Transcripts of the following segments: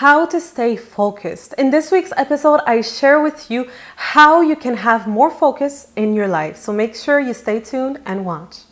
how to stay focused. In this week's episode, I share with you how you can have more focus in your life. So make sure you stay tuned and watch.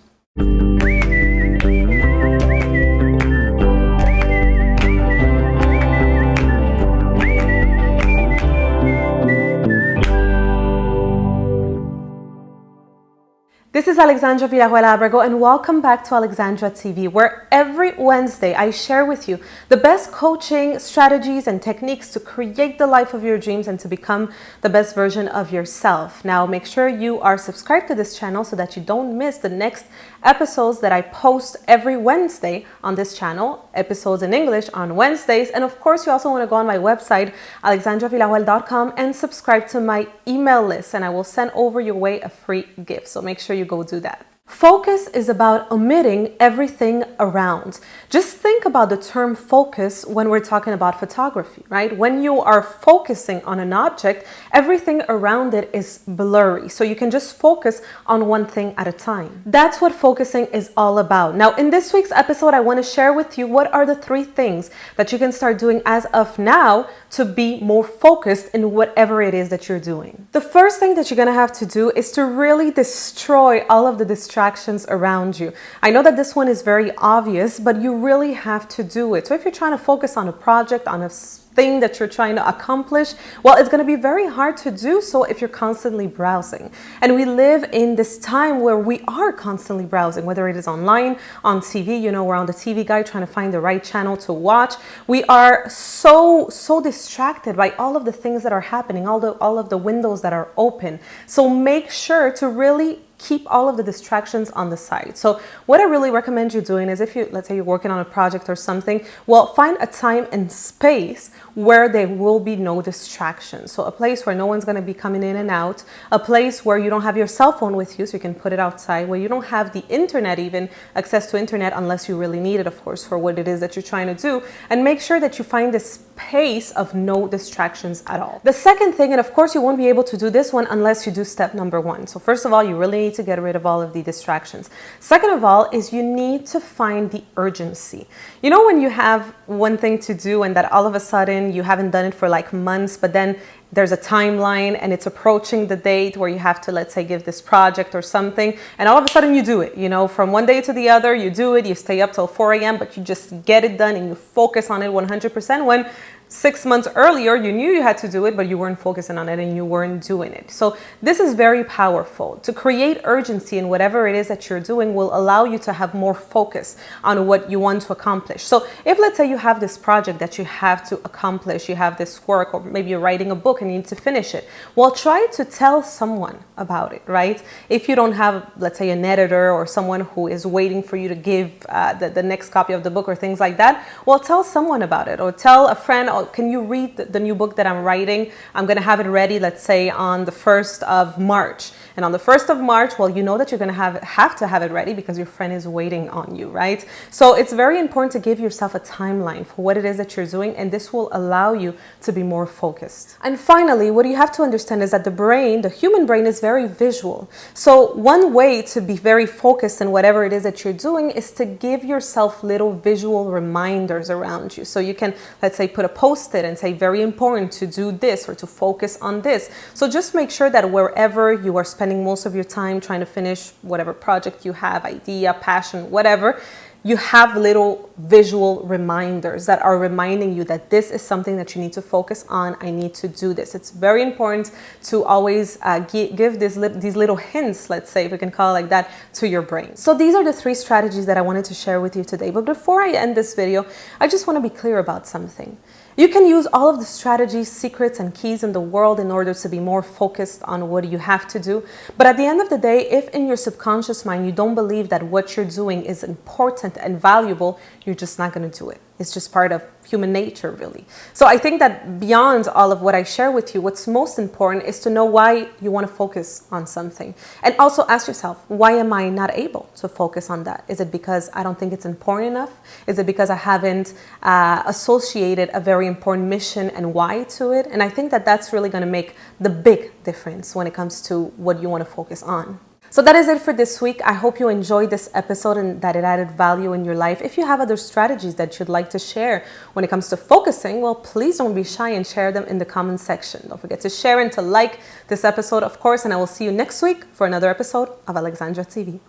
This is Alexandra Villarroel Abrego and welcome back to AlexandraTV, where every Wednesday I share with you the best coaching strategies and techniques to create the life of your dreams and to become the best version of yourself. Now make sure you are subscribed to this channel so that you don't miss the next episodes that I post every Wednesday on this channel, episodes in English on Wednesdays. And of course, you also want to go on my website, AlexandraVillarroel.com, and subscribe to my email list, and I will send over your way a free gift. So make sure you go do that. Focus is about omitting everything around. Just think about the term focus when we're talking about photography, right? When you are focusing on an object, everything around it is blurry. So you can just focus on one thing at a time. That's what focusing is all about. Now, in this week's episode, I want to share with you what are the 3 things that you can start doing as of now to be more focused in whatever it is that you're doing. The first thing that you're going to have to do is to really destroy all of the distractions around you. I know that this one is very obvious, but you really have to do it. So if you're trying to focus on a project, on a thing that you're trying to accomplish, well, it's going to be very hard to do so if you're constantly browsing. And we live in this time where we are constantly browsing, whether it is online, on TV, we're on the TV guide trying to find the right channel to watch. We are so distracted by all of the things that are happening, all of the windows that are open. So make sure to really keep all of the distractions on the side. So what I really recommend you doing is if let's say you're working on a project or something, well, find a time and space where there will be no distractions. So a place where no one's going to be coming in and out, a place where you don't have your cell phone with you so you can put it outside, where you don't have the internet, even access to internet unless you really need it, of course, for what it is that you're trying to do. And make sure that you find this space of no distractions at all. The second thing, and of course you won't be able to do this one unless you do step number 1. So first of all, you really need to get rid of all of the distractions. Second of all is you need to find the urgency. When you have one thing to do and that all of a sudden you haven't done it for like months, but then there's a timeline and it's approaching the date where you have to, let's say, give this project or something, and all of a sudden you do it, from one day to the other, you do it, you stay up till 4 a.m., but you just get it done and you focus on it 100% when 6 months earlier, you knew you had to do it, but you weren't focusing on it and you weren't doing it. So this is very powerful. To create urgency in whatever it is that you're doing will allow you to have more focus on what you want to accomplish. So if, let's say, you have this project that you have to accomplish, you have this work, or maybe you're writing a book and you need to finish it, well, try to tell someone about it, right? If you don't have, let's say, an editor or someone who is waiting for you to give the next copy of the book or things like that, well, tell someone about it, or tell a friend, can you read the new book that I'm writing? I'm going to have it ready, let's say, on the 1st of March. And on the 1st of March, well, you know that you're going to have to have it ready because your friend is waiting on you, right? So it's very important to give yourself a timeline for what it is that you're doing, and this will allow you to be more focused. And finally, what you have to understand is that the human brain is very visual. So one way to be very focused in whatever it is that you're doing is to give yourself little visual reminders around you. So you can, let's say, put a Post-it and say, very important to do this or to focus on this. So just make sure that wherever you are spending most of your time trying to finish whatever project you have, idea, passion, whatever, you have little visual reminders that are reminding you that this is something that you need to focus on. I need to do this. It's very important to always give these little hints, let's say, if we can call it like that, to your brain. So these are the 3 strategies that I wanted to share with you today. But before I end this video, I just want to be clear about something. You can use all of the strategies, secrets, and keys in the world in order to be more focused on what you have to do. But at the end of the day, if in your subconscious mind you don't believe that what you're doing is important and valuable, you're just not going to do it. It's just part of human nature, really. So I think that beyond all of what I share with you, what's most important is to know why you want to focus on something. And also ask yourself, why am I not able to focus on that? Is it because I don't think it's important enough? Is it because I haven't associated a very important mission and why to it? And I think that that's really going to make the big difference when it comes to what you want to focus on. So that is it for this week. I hope you enjoyed this episode and that it added value in your life. If you have other strategies that you'd like to share when it comes to focusing, well, please don't be shy and share them in the comment section. Don't forget to share and to like this episode, of course, and I will see you next week for another episode of Alexandra TV.